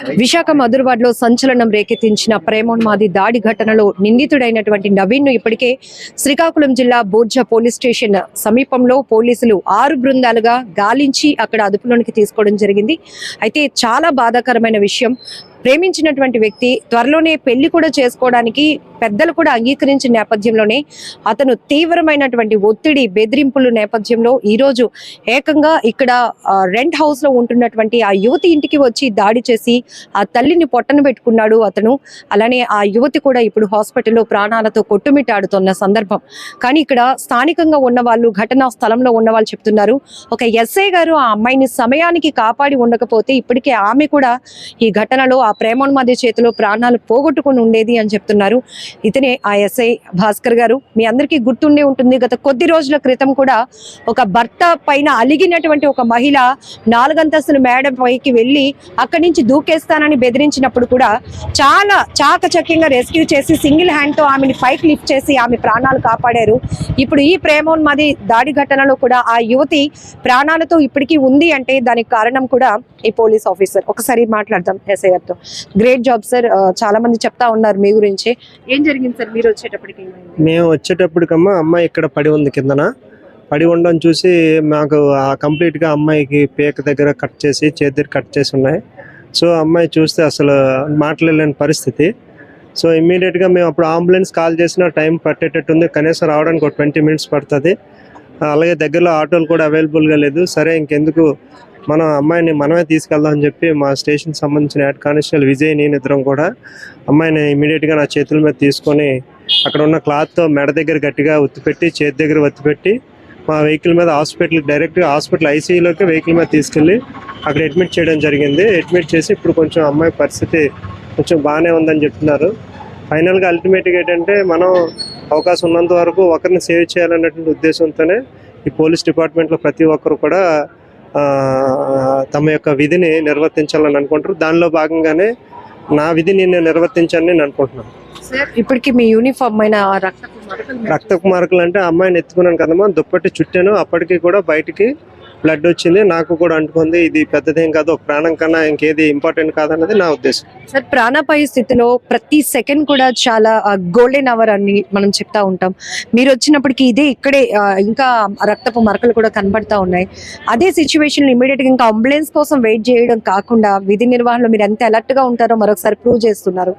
విశాఖ మధురవాడలో సంచలనం రేకెత్తించిన ప్రేమోన్మాది దాడి ఘటనలో నిందితుడైనటువంటి నవీన్ ను ఇప్పటికే శ్రీకాకుళం జిల్లా బోర్జా పోలీస్ స్టేషన్ సమీపంలో పోలీసులు 6 బృందాలుగా గాలించి అక్కడ అదుపులోనికి తీసుకోవడం జరిగింది. అయితే చాలా బాధాకరమైన విషయం, ప్రేమించినటువంటి వ్యక్తి త్వరలోనే పెళ్లి కూడా చేసుకోవడానికి పెద్దలు కూడా అంగీకరించిన నేపథ్యంలోనే అతను తీవ్రమైనటువంటి ఒత్తిడి బెదిరింపుల నేపథ్యంలో ఈ రోజు ఏకంగా ఇక్కడ రెంట్ హౌస్ లో ఉంటున్నటువంటి ఆ యువతి ఇంటికి వచ్చి దాడి చేసి ఆ తల్లిని పొట్టన పెట్టుకున్నాడు అతను. అలానే ఆ యువతి కూడా ఇప్పుడు హాస్పిటల్లో ప్రాణాలతో కొట్టుమిట్టాడుతున్న సందర్భం. కానీ ఇక్కడ స్థానికంగా ఉన్న వాళ్ళు, ఘటనా స్థలంలో ఉన్న వాళ్ళు చెప్తున్నారు, ఒక ఎస్ఐ గారు ఆ అమ్మాయిని సమయానికి కాపాడి ఉండకపోతే ఇప్పటికే ఆమె కూడా ఈ ఘటనలో ఆ ప్రేమోన్మాది చేతిలో ప్రాణాలు పోగొట్టుకుని ఉండేది అని చెప్తున్నారు. ఇతనే ఆ ఎస్ఐ భాస్కర్ గారు. మీ అందరికీ గుర్తుండే ఉంటుంది, గత కొద్ది రోజుల క్రితం కూడా ఒక భర్త పైన అలిగినటువంటి ఒక మహిళ 4 అంతస్తుల మేడ పైకి వెళ్ళి అక్కడి నుంచి దూకేస్తానని బెదిరించినప్పుడు కూడా చాలా చాకచక్యంగా రెస్క్యూ చేసి సింగిల్ హ్యాండ్ తో ఆమెని పైకి లిఫ్ట్ చేసి ఆమె ప్రాణాలు కాపాడారు. ఇప్పుడు ఈ ప్రేమోన్మాది దాడి ఘటనలో కూడా ఆ యువతి ప్రాణాలతో ఇప్పటికీ ఉంది అంటే దానికి కారణం కూడా ఈ పోలీస్ ఆఫీసర్. ఒకసారి మాట్లాడదాం ఎస్ఐ గారితో. Great job sir. చాలా మంది చెప్తా ఉన్నారు మీ గురించి. ఏం జరిగింది సార్ మీరు వచ్చేటప్పటికి? మేము వచ్చేటప్పటికమ్మా అమ్మాయి ఇక్కడ పడి ఉంది, కిందన పడి ఉండడం చూసి మాకు కంప్లీట్ గా అమ్మాయికి పేక దగ్గర కట్ చేసి, చేతి దగ్గర కట్ చేసి ఉన్నాయి. సో అమ్మాయి చూస్తే అసలు మాట్లాడలేని పరిస్థితి. సో ఇమ్మీడియట్ గా మేము అప్పుడు అంబులెన్స్ కాల్ చేసిన టైం పట్టేటట్టుంది, కనీసం రావడానికి ఒక 20 మినిట్స్ పడుతుంది. అలాగే దగ్గరలో ఆటోలు కూడా అవైలబుల్ గా లేదు. సరే ఇంకెందుకు మనం అమ్మాయిని మనమే తీసుకెళ్దాం అని చెప్పి మా స్టేషన్ సంబంధించిన హెడ్ కానిస్టేబుల్ విజయ్, నేను ఇద్దరం కూడా అమ్మాయిని ఇమీడియట్ గా నా చేతుల మీద తీసుకొని అక్కడ ఉన్న క్లాత్ తో మెడ దగ్గర గట్టిగా ఒత్తిపెట్టి, చేతి దగ్గర ఒత్తిపెట్టి మా వెహికల్ మీద డైరెక్ట్ గా హాస్పిటల్ ఐసీయూలోకి వెహికల్ మీద తీసుకెళ్లి అక్కడ అడ్మిట్ చేయడం జరిగింది. అడ్మిట్ చేసి ఇప్పుడు కొంచెం అమ్మాయి పరిస్థితి కొంచెం బాగానే ఉందని చెప్తున్నారు. ఫైనల్ గా అల్టిమేట్ గా ఏంటంటే మనం అవకాశం ఉన్నంత వరకు ఒకరిని సేవ్ చేయాలన్నటువంటి ఉద్దేశంతోనే ఈ పోలీస్ డిపార్ట్మెంట్ లో ప్రతి ఒక్కరు కూడా తమ యొక్క విధిని నిర్వర్తించాలని అనుకుంటారు. దానిలో భాగంగానే నా విధిని నేను నిర్వర్తించాలని నేను అనుకుంటున్నాను. ఇప్పటికి మీ యూనిఫామ్ అయిన రక్తపు మార్కులు అంటే అమ్మాయిని ఎత్తుకున్నాను కదమ్మా, దుప్పటి చుట్టాను, అప్పటికి కూడా బయటికి బ్లడ్ వచ్చింది, నాకు కూడా అంటుకుంది. ఇది పెద్దదేం కాదు, ఒక ప్రాణం కన్నా ఇంకేది ఇంపార్టెంట్ కాదన్నది నా ఉద్దేశం. సార్, ప్రాణాపాయ స్థితిలో ప్రతి సెకండ్ కూడా చాలా గోల్డెన్ అవర్ అని మనం చెప్తా ఉంటాం. మీరు వచ్చినప్పటికీ ఇక్కడే ఇంకా రక్తపు మరకలు కూడా కనబడతా ఉన్నాయి. అదే సిచ్యువేషన్ ఇమీడియట్ గా ఇంకా అంబులెన్స్ కోసం వెయిట్ చేయడం కాకుండా విధి నిర్వహణలో మీరు ఎంత అలర్ట్ గా ఉంటారో మరొకసారి ప్రూవ్ చేస్తున్నారు.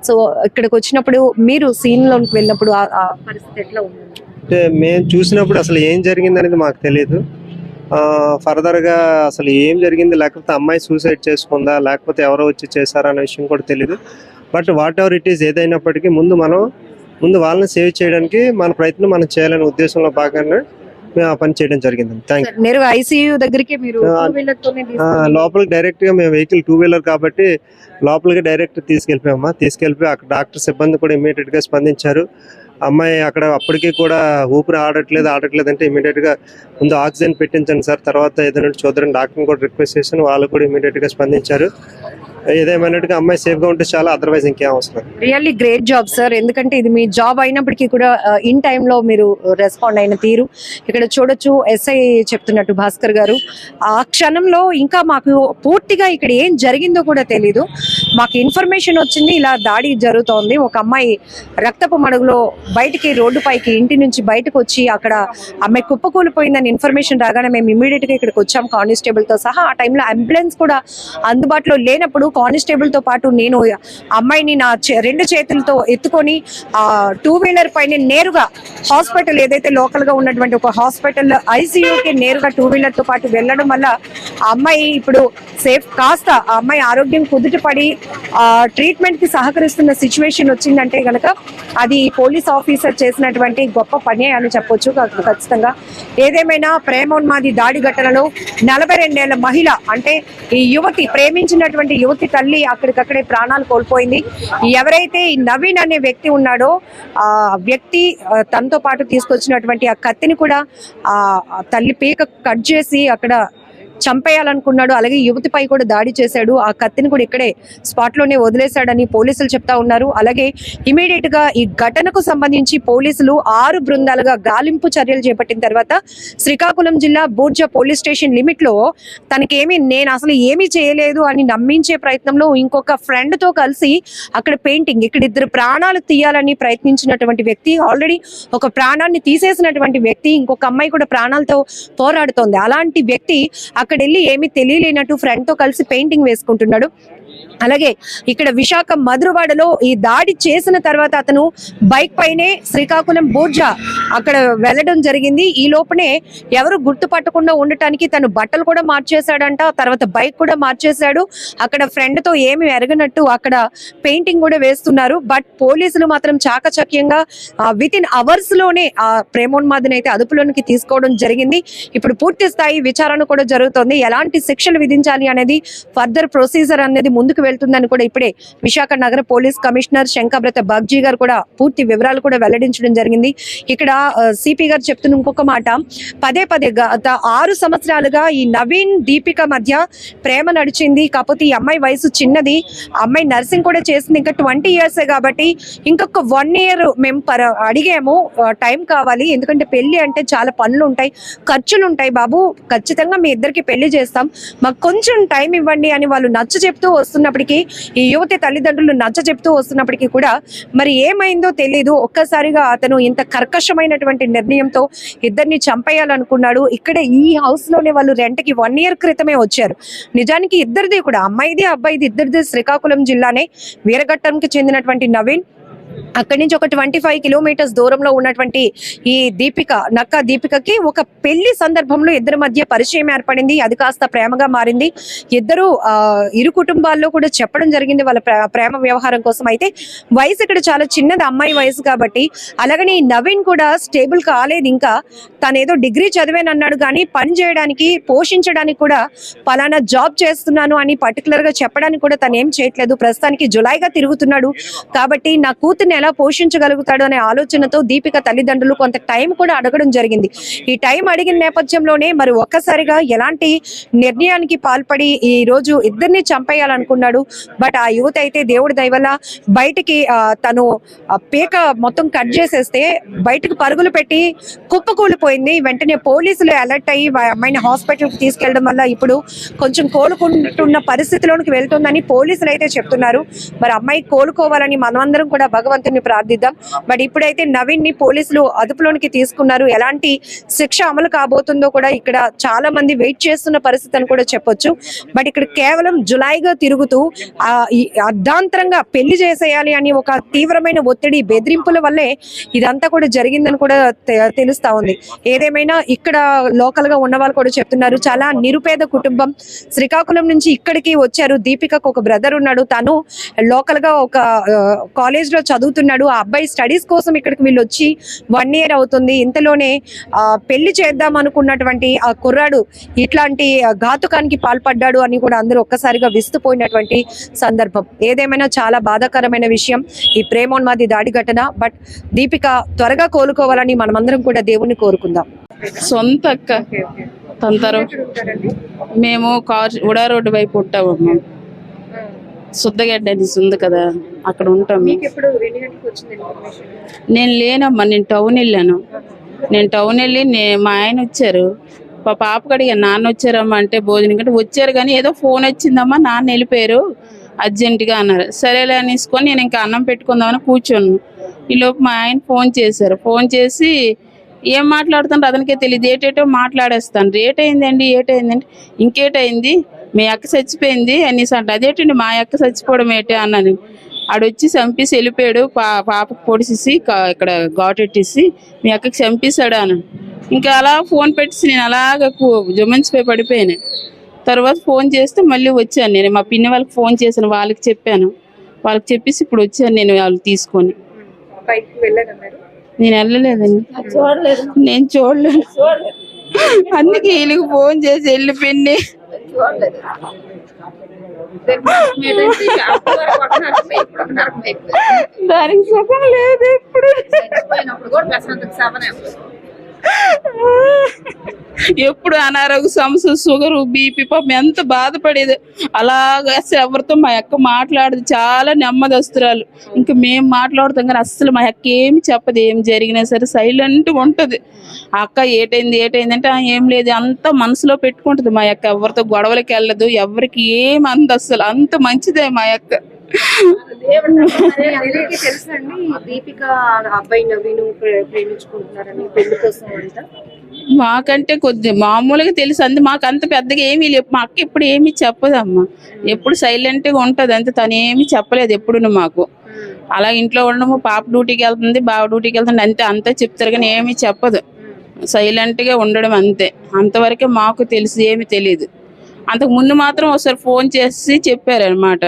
సో ఇక్కడికి వచ్చినప్పుడు మీరు సీన్ లోకి వెళ్ళినప్పుడు ఆ పరిస్థితి ఎట్లా ఉంది? అంటే మేము చూసినప్పుడు అసలు ఏం జరిగింది అనేది మాకు తెలియదు. ఫర్దర్ గా అసలు ఏం జరిగింది, లేకపోతే అమ్మాయి సూసైడ్ చేసుకుందా, లేకపోతే ఎవరో వచ్చి చేశారా అనే విషయం కూడా తెలియదు. But what ever it is, ఏదైనప్పటికీ ముందు వాళ్ళని సేవ్ చేయడానికి మన ప్రయత్నం మనం చేయాలనే ఉద్దేశంలో భాగంగా మేము ఆ పని చేయడం జరిగింది. Thank you. ఐసీయూ దగ్గరికి మీరు లోపలికి డైరెక్ట్ గా మేము వెహికల్ 2 వీలర్ కాబట్టి లోపలికి డైరెక్ట్ తీసుకెళ్ళిపోయి అక్కడ డాక్టర్ సిబ్బంది కూడా ఇమీడియట్ గా స్పందించారు. అమ్మాయి అక్కడ అప్పటికి కూడా ఊపిరి ఆడట్లేదు అంటే ఇమీడియట్ గా ముందు ఆక్సిజన్ పెట్టించండి సార్, తర్వాత ఏదైనా చూద్దాం డాక్టర్ని కూడా రిక్వెస్ట్ చేశాను. వాళ్ళు కూడా ఇమీడియట్ గా స్పందించారు. ఏదేమైనట్టుగా అమ్మాయి సేఫ్ గా ఉంటే చాలా, అదర్వైజ్ ఇంకేం అవసరం. Really great job sir. ఎందుకంటే ఇది మీ జాబ్ అయినప్పటికీ కూడా ఇన్ టైంలో మీరు రెస్పాండ్ అయిన తీరు ఇక్కడ చూడొచ్చు. ఎస్ఐ చెప్తున్నట్టు భాస్కర్ గారు, ఆ క్షణంలో ఇంకా మాకు పూర్తిగా ఇక్కడ ఏం జరిగిందో కూడా తెలీదు. మాకు ఇన్ఫర్మేషన్ వచ్చింది ఇలా దాడి జరుగుతోంది, ఒక అమ్మాయి రక్తపు మడుగులో బయటికి రోడ్డు పైకి ఇంటి నుంచి బయటకు వచ్చి అక్కడ అమ్మాయి కుప్పకూలిపోయిందని ఇన్ఫర్మేషన్ రాగానే మేము ఇమీడియట్ గా ఇక్కడికి వచ్చాం కానిస్టేబుల్ తో సహా. ఆ టైంలో అంబులెన్స్ కూడా అందుబాటులో లేనప్పుడు కానిస్టేబుల్ తో పాటు నేను అమ్మాయిని నా 2 చేతులతో ఎత్తుకొని 2 వీలర్ పైన నేరుగా హాస్పిటల్, ఏదైతే లోకల్ గా ఉన్నటువంటి ఒక హాస్పిటల్ ఐసీయూకి నేరుగా 2 వీలర్ తో పాటు వెళ్ళడం వల్ల ఆ అమ్మాయి ఇప్పుడు సేఫ్, కాస్త ఆ అమ్మాయి ఆరోగ్యం కుదుటపడి ట్రీట్మెంట్ కి సహకరిస్తున్న సిచ్యువేషన్ వచ్చిందంటే గనక అది పోలీస్ ఆఫీసర్ చేసినటువంటి గొప్ప పని అని చెప్పొచ్చు ఖచ్చితంగా. ఏదేమైనా ప్రేమోన్మాది దాడి ఘటనలో 42 ఏళ్ల మహిళ, అంటే ఈ యువతి, ప్రేమించినటువంటి యువతి తల్లి అక్కడికక్కడే ప్రాణాలు కోల్పోయింది. ఎవరైతే ఈ నవీన్ అనే వ్యక్తి ఉన్నాడో ఆ వ్యక్తి తనతో పాటు తీసుకొచ్చినటువంటి ఆ కత్తిని కూడా ఆ తల్లి పీక కట్ చేసి అక్కడ చంపేయాలనుకున్నాడు. అలాగే యువతిపై కూడా దాడి చేశాడు. ఆ కత్తిని కూడా ఇక్కడే స్పాట్ లోనే వదిలేశాడని పోలీసులు చెప్తా ఉన్నారు. అలాగే ఇమీడియట్ గా ఈ ఘటనకు సంబంధించి పోలీసులు 6 బృందాలుగా గాలింపు చర్యలు చేపట్టిన తర్వాత శ్రీకాకుళం జిల్లా బూర్జా పోలీస్ స్టేషన్ లిమిట్ లో నేను అసలు ఏమీ చేయలేదు అని నమ్మించే ప్రయత్నంలో ఇంకొక ఫ్రెండ్ తో కలిసి అక్కడ పెయింటింగ్, ఇక్కడ 2 ప్రాణాలు తీయాలని ప్రయత్నించినటువంటి వ్యక్తి, ఆల్రెడీ ఒక ప్రాణాన్ని తీసేసినటువంటి వ్యక్తి, ఇంకొక అమ్మాయి కూడా ప్రాణాలతో పోరాడుతోంది. అలాంటి వ్యక్తి అక్కడ వెళ్ళి ఏమీ తెలియలేనట్టు ఫ్రెండ్ తో కలిసి పెయింటింగ్ వేసుకుంటున్నాడు. అలాగే ఇక్కడ విశాఖ మధురవాడలో ఈ దాడి చేసిన తర్వాత అతను బైక్ పైనే శ్రీకాకుళం బూర్జా అక్కడ వెళ్ళడం జరిగింది. ఈ లోపనే ఎవరు గుర్తుపట్టకుండా ఉండటానికి తను బట్టలు కూడా మార్చేశాడంట, తర్వాత బైక్ కూడా మార్చేశాడు. అక్కడ ఫ్రెండ్ తో ఏమి ఎరగనట్టు అక్కడ పెయింటింగ్ కూడా వేస్తున్నారు. బట్ పోలీసులు మాత్రం చాకచక్యంగా విత్ ఇన్ అవర్స్ లోనే ఆ ప్రేమోన్మాదిని అయితే అదుపులోనికి తీసుకోవడం జరిగింది. ఇప్పుడు పూర్తి స్థాయి విచారణ కూడా జరుగుతోంది. ఎలాంటి శిక్షలు విధించాలి అనేది ఫర్దర్ ప్రొసీజర్ అనేది ముందుకు వెళ్తుందని కూడా ఇప్పుడే విశాఖ నగర పోలీస్ కమిషనర్ శంకబ్రత బాగ్జీ గారు కూడా పూర్తి వివరాలు కూడా వెల్లడించడం జరిగింది. ఇక్కడ సిపి గారు చెప్తున్న ఇంకొక మాట, పదే గత 6 సంవత్సరాలుగా ఈ నవీన్ దీపిక మధ్య ప్రేమ నడిచింది. కాకపోతే ఈ అమ్మాయి వయసు చిన్నది, అమ్మాయి నర్సింగ్ కూడా చేసింది, ఇంకా 20 years కాబట్టి ఇంకొక 1 year మేము అడిగాము, టైం కావాలి, ఎందుకంటే పెళ్లి అంటే చాలా పనులు ఉంటాయి, ఖర్చులు ఉంటాయి బాబు, ఖచ్చితంగా మీ ఇద్దరికి పెళ్లి చేస్తాం, మాకు కొంచెం టైం ఇవ్వండి అని వాళ్ళు నచ్చ చెప్తూ వస్తున్నప్పటికీ, ఈ యువతి తల్లిదండ్రులు నచ్చ చెప్తూ వస్తున్నప్పటికీ కూడా మరి ఏమైందో తెలియదు. ఒక్కసారిగా అతను ఇంత కర్కశమైనటువంటి నిర్ణయంతో ఇద్దరిని చంపేయాలనుకున్నాడు. ఇక్కడ ఈ హౌస్ లోనే వాళ్ళు రెంట్కి 1 year క్రితమే వచ్చారు. నిజానికి ఇద్దరిది కూడా, అమ్మాయిది అబ్బాయిది ఇద్దరిది శ్రీకాకుళం జిల్లానే, వీరఘట్టంకి చెందినటువంటి నవీన్, అక్కడి నుంచి ఒక 25 kilometers దూరంలో ఉన్నటువంటి ఈ నక్క దీపికకి ఒక పెళ్లి సందర్భంలో ఇద్దరి మధ్య పరిచయం ఏర్పడింది. అది కాస్త ప్రేమగా మారింది. ఇద్దరు ఇరు కుటుంబాల్లో కూడా చెప్పడం జరిగింది వాళ్ళ ప్రేమ వ్యవహారం కోసం. అయితే వయసు ఇక్కడ చాలా చిన్నది, అమ్మాయి వయసు కాబట్టి. అలాగని నవీన్ కూడా స్టేబుల్ కాలేదు, ఇంకా తనేదో డిగ్రీ చదివానన్నాడు కానీ పని చేయడానికి పోషించడానికి కూడా పలానా జాబ్ చేస్తున్నాను అని పర్టికులర్ గా చెప్పడానికి కూడా తను ఏం చేయట్లేదు. ప్రస్తుతానికి జులైగా తిరుగుతున్నాడు కాబట్టి నా కూతుర్ని ఎలా పోషించగలుగుతాడు అనే ఆలోచనతో దీపిక తల్లిదండ్రులు కొంత టైం కూడా అడగడం జరిగింది. ఈ టైం అడిగిన నేపథ్యంలోనే మరి ఒక్కసారిగా ఎలాంటి నిర్ణయానికి పాల్పడి ఈ రోజు ఇద్దరిని చంపేయాలనుకున్నాడు. బట్ ఆ యువత అయితే దేవుడి దయ వల్ల బయటికి తను పీక మొత్తం కట్ చేసేస్తే బయటకు పరుగులు పెట్టి కుప్పకూలిపోయింది. వెంటనే పోలీసులు అలర్ట్ అయ్యి అమ్మాయిని హాస్పిటల్కి తీసుకెళ్లడం వల్ల ఇప్పుడు కొంచెం కోలుకుంటున్న పరిస్థితిలోనికి వెళ్తుందని పోలీసులు అయితే చెప్తున్నారు. మరి అమ్మాయి కోలుకోవాలని మనమందరం కూడా భగవంతుని ప్రార్థిద్దాం. బట్ ఇప్పుడైతే నవీన్ ని పోలీసులు అదుపులోనికి తీసుకున్నారు. ఎలాంటి శిక్ష అమలు కాబోతుందో కూడా ఇక్కడ చాలా మంది వెయిట్ చేస్తున్న పరిస్థితి అని కూడా చెప్పొచ్చు. బట్ ఇక్కడ కేవలం జులైగా తిరుగుతూ అర్ధాంతరంగా పెళ్లి చేసేయాలి అని ఒక తీవ్రమైన ఒత్తిడి, బెదిరింపుల వల్లే ఇదంతా కూడా జరిగిందని కూడా తెలుస్తా ఉంది. ఏదేమైనా ఇక్కడ లోకల్ గా ఉన్న వాళ్ళు కూడా చెప్తున్నారు, చాలా నిరుపేద కుటుంబం, శ్రీకాకుళం నుంచి ఇక్కడికి వచ్చారు. దీపికకు ఒక బ్రదర్ ఉన్నాడు, తను లోకల్ గా ఒక కాలేజ్ లో చదువుతున్నాడు. ఆ అబ్బాయి స్టడీస్ కోసం ఇక్కడికి వీళ్ళు వచ్చి 1 year అవుతుంది. ఇంతలోనే పెళ్లి చేద్దాం అనుకున్నటువంటి ఆ కుర్రాడు ఇట్లాంటి ఘాతుకానికి పాల్పడ్డాడు అని కూడా అందరూ ఒక్కసారిగా విస్తుపోయినటువంటి సందర్భం. ఏదేమైనా చాలా బాధాకరమైన విషయం ఈ ప్రేమోన్మాది దాడి ఘటన. బట్ దీపిక త్వరగా కోలుకోవాలని మనమందరం కూడా దేవుణ్ణి కోరుకుందాం. సొంత అక్క తంతరు, మేము ఉడా రోడ్డు వైపు ఉంటాము. శుద్ధగడ్డ అనేసి ఉంది కదా, అక్కడ ఉంటాం. నేను లేనమ్మా, నేను టౌన్ వెళ్ళాను. మా ఆయన వచ్చారు, పాపకు అడిగా నాన్న వచ్చారమ్మా అంటే భోజనం కంటే వచ్చారు కానీ ఏదో ఫోన్ వచ్చిందమ్మా, నాన్న వెళ్ళిపోయారు అర్జెంటుగా అన్నారు. సరేలే అనేసుకొని నేను ఇంకా అన్నం పెట్టుకుందామని కూర్చోను. ఈలోపు మా ఆయన ఫోన్ చేశారు. ఫోన్ చేసి ఏం మాట్లాడుతుంటే అతనికే తెలియదు, ఏటేటో మాట్లాడేస్తాను. ఏటైందండి ఇంకేటైంది, మీ అక్క చచ్చిపోయింది అనేసి అంటే, అదేటండి మా అక్క చచ్చిపోవడం ఏంటి అన్నాను. ఆడొచ్చి చంపేసి వెళ్ళిపోయాడు, పాపకు పొడిసేసి ఇక్కడ ఘాటెట్టేసి మీ అక్కకి చంపేశాడు అన్నాను. ఇంకా అలా ఫోన్ పెట్టేసి నేను అలాగ జొమ్మించిపోయి పడిపోయాను. తర్వాత ఫోన్ చేస్తే మళ్ళీ వచ్చాను. నేను మా పిన్ని వాళ్ళకి ఫోన్ చేశాను, వాళ్ళకి చెప్పాను. వాళ్ళకి చెప్పేసి ఇప్పుడు వచ్చాను నేను వాళ్ళు తీసుకొని. నేను వెళ్ళలేదండి, నేను చూడలేదు. అందుకే వీళ్ళకి ఫోన్ చేసి వెళ్ళి పిన్ని దానికి సుఖం లేదు. ఇప్పుడు ఎప్పుడు అనారోగ్య సమస్య, షుగర్, బీపీ, పాపం ఎంత బాధపడేది. అలాగా అసలు ఎవరితో మా అక్క మాట్లాడదు, చాలా నెమ్మదస్తురాలు. ఇంకా మేము మాట్లాడుతాం కానీ అస్సలు మా అక్క ఏమి చెప్పదు, ఏం జరిగినా సరే సైలెంట్గా ఉంటుంది. ఆ అక్క ఏటైంది అంటే ఏం లేదు అంత మనసులో పెట్టుకుంటుంది. మా అక్క ఎవరితో గొడవలకి వెళ్ళదు, ఎవరికి ఏమి అంత అస్సలు అంత మంచిదే మా అక్క. అందరికీ తెలుసండి దీపిక అబ్బాయి నవీను ప్రేమించుకుంటున్నారని పెళ్లి కోసం అంట. మాకంటే కొద్ది మామూలుగా తెలుసు అంది, మాకు అంత పెద్దగా ఏమీ లేవు. మా అక్క ఎప్పుడు ఏమీ చెప్పదమ్మా, ఎప్పుడు సైలెంట్ గా ఉంటది అంతే. తను ఏమీ చెప్పలేదు ఎప్పుడు మాకు. అలా ఇంట్లో ఉండము, పాప డ్యూటీకి వెళ్తుంది, బావ డ్యూటీకి వెళ్తుంది అంతే, అంతా చెప్తారు కానీ ఏమీ చెప్పదు. సైలెంట్ గా ఉండడం అంతే. అంతవరకే మాకు తెలుసు, ఏమి తెలియదు. అంతకు ముందు మాత్రం ఒకసారి ఫోన్ చేసి చెప్పారు అనమాట,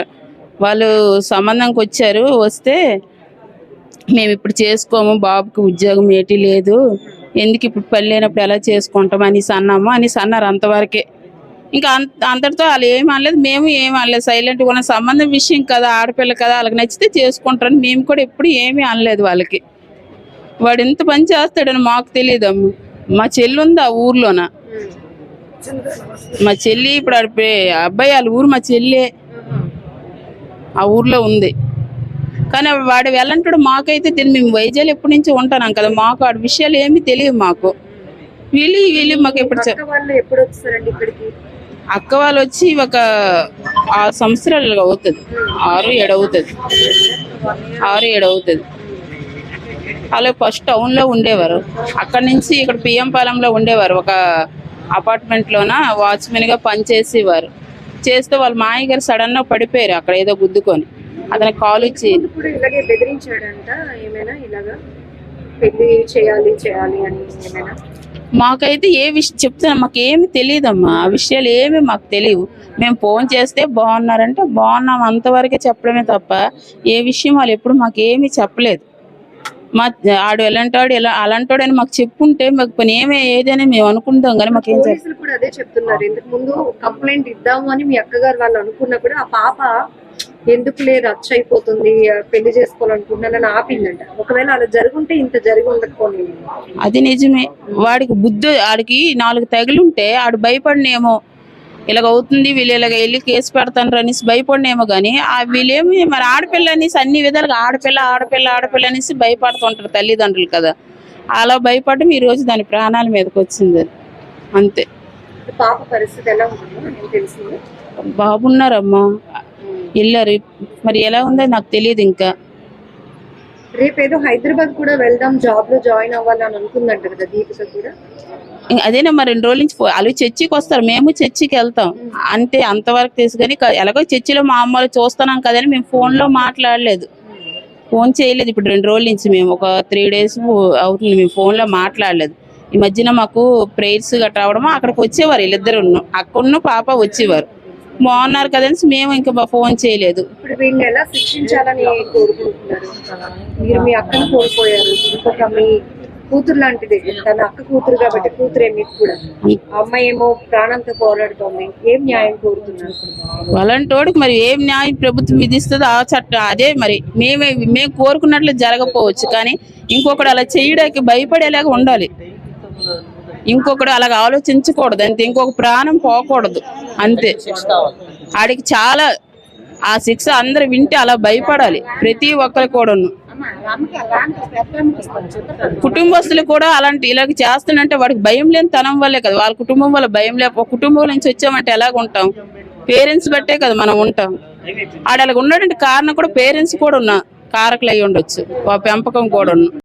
వాళ్ళు సంబంధంకి వచ్చారు, వస్తే మేము ఇప్పుడు చేసుకోము, బాబుకి ఉద్యోగం ఏటి లేదు, ఎందుకు ఇప్పుడు పని లేనప్పుడు ఎలా చేసుకుంటాం అనేసి అన్నారు. అంతవరకే. ఇంకా అంతటితో వాళ్ళు ఏమి అనలేదు, మేము ఏమి అనలేదు. సైలెంట్గా ఉన్న సంబంధం విషయం కదా, ఆడపిల్ల కదా, వాళ్ళకి నచ్చితే చేసుకుంటారని మేము కూడా ఎప్పుడు ఏమీ అనలేదు వాళ్ళకి. వాడు ఎంత పని చేస్తాడని మాకు తెలియదమ్మ. మా చెల్లి ఉంది ఆ ఊర్లోన, మా చెల్లి ఇప్పుడు అబ్బాయి వాళ్ళ ఊరు మా చెల్లి ఆ ఊర్లో ఉంది. కానీ వాడు వెళ్ళంటాడు, మాకైతే తెలియదు. మేము వైజాగ్ ఎప్పటి నుంచి ఉంటున్నాం కదా, మాకు ఆ విషయాలు ఏమీ తెలియదు మాకు. వీళ్ళు మాకు ఎప్పుడు వస్తారండి ఇక్కడికి? అక్క వాళ్ళు వచ్చి ఒక 6 సంవత్సరాలుగా అవుతుంది, 6-7 అవుతుంది. అలా ఫస్ట్ టౌన్ లో ఉండేవారు, అక్కడి నుంచి ఇక్కడ పిఎం పాలెంలో ఉండేవారు. ఒక అపార్ట్మెంట్ లోన వాచ్మెన్ గా పనిచేసేవారు. చేస్తే వాళ్ళ మాయ గారు సడన్ గా పడిపోయారు అక్కడ ఏదో గుద్దుకొని. అతనికి కాల్ ఇచ్చి ఇలాగే బెదిరించాడంట, ఏమైనా ఇలాగా పెళ్లి చేయాలి అని ఏమైనా? మాకైతే ఏ విషయం చెప్తున్నా మాకు ఏమి తెలియదమ్మా, ఆ విషయాలు ఏమి మాకు తెలియవు. మేము ఫోన్ చేస్తే బాగున్నారంటే బాగున్నాం అంతవరకే చెప్పడమే తప్ప ఏ విషయం వాళ్ళు ఎప్పుడు మాకు ఏమీ చెప్పలేదు. ఆడు ఎలాంటాడు అలాంటాడని మాకు చెప్పుంటే మాకు పని ఏదైనా మేము అనుకుంటాం కానీ మాకేం పోలీసులు కూడా అదే చెప్తున్నారు. ఇంతకు ముందు కంప్లైంట్ ఇద్దాము అని మీ అక్కగారు వాళ్ళు అనుకున్నా కూడా ఆ పాప ఎందుకులే రచ్చ అయిపోతుంది, పెళ్లి చేసుకోవాలనుకుంటున్నానని ఆపిందంట. ఒకవేళ అలా జరుగుంటే ఇంత జరిగి ఉండకపోలేదు. అది నిజమే. ఆడికి 4 తగులుంటే ఆడు భయపడినేమో, ఇలాగ అవుతుంది వీళ్ళు ఇలాగ వెళ్ళి కేసు పెడతాను అనేసి భయపడినేమో. కానీ వీళ్ళేమి మరి ఆడపిల్ల అనేసి అన్ని విధాలుగా ఆడపిల్ల అనేసి భయపడుతుంటారు తల్లిదండ్రులు కదా. అలా భయపడడం ఈ రోజు దాని ప్రాణాల మీదకి వచ్చింది అంతే. పాప పరిస్థితి ఎలా ఉంటుందో తెలిసింది. బాబున్నారమ్మా, వెళ్ళారు. మరి ఎలా ఉందో నాకు తెలియదు. ఇంకా రేపేదో హైదరాబాద్ కూడా వెళ్దాం, జాబ్ లో జాయిన్ అవ్వాలని అనుకుందంట కదా దీపిక కూడా. అదేనా మరి 2 రోజుల నుంచి వాళ్ళు చర్చికి వస్తారు, మేము చర్చికి వెళ్తాం అంతే. అంతవరకు తెలుసు కానీ ఎలాగో చర్చిలో మా అమ్మలు చూస్తున్నాం కదని మేము ఫోన్ లో మాట్లాడలేదు, ఫోన్ చేయలేదు. ఇప్పుడు 2 రోజుల నుంచి మేము ఒక 3 days అవుతుంది మేము ఫోన్ లో మాట్లాడలేదు. ఈ మధ్యన మాకు ప్రేయర్స్ గట్రా రావడమో అక్కడికి వచ్చేవారు వీళ్ళిద్దరు, అక్కడున్న పాప వచ్చేవారు. బాగున్నారు కదని మేము ఇంకా ఫోన్ చేయలేదు. ఇప్పుడు వీళ్ళని ఎలా శిక్షించాలని కోరుకుంటున్నారు? మీరు మీ అక్కను కోల్పోయారు, ఇంకొక మీ కూతురు లాంటిది, తన అక్క కూతురు కాబట్టి కూతురే మీకు కూడా. అమ్మాయి ఏమో ప్రాణంతో పోరాడుతోంది, ఏం న్యాయం కోరుతున్నారు? అలాంటోడికి మరి ఏం న్యాయం ప్రభుత్వం విధిస్తుందో ఆ చట్టం అదే. మరి మేము కోరుకున్నట్లు జరగకపోవచ్చు కానీ ఇంకొకడు అలా చేయడానికి భయపడేలాగా ఉండాలి. ఇంకొకడు అలాగ ఆలోచించకూడదు అంతే, ఇంకొక ప్రాణం పోకూడదు అంతే. ఆడికి చాలా ఆ శిక్ష అందరు వింటే అలా భయపడాలి ప్రతి ఒక్కరి కూడాను. కుటుంబస్తులు కూడా అలాంటి ఇలాగ చేస్తానంటే వాడికి భయం లేని తనం వల్లే కదా, వాళ్ళ కుటుంబం వల్ల భయం లేక కుటుంబం నుంచి వచ్చామంటే ఎలాగ ఉంటాం? పేరెంట్స్ బట్టే కదా మనం ఉంటాం. ఆడ అలాగ ఉండడానికి కారణం కూడా పేరెంట్స్ కూడా కారకులు అయ్యి ఉండొచ్చు, ఆ పెంపకం కూడా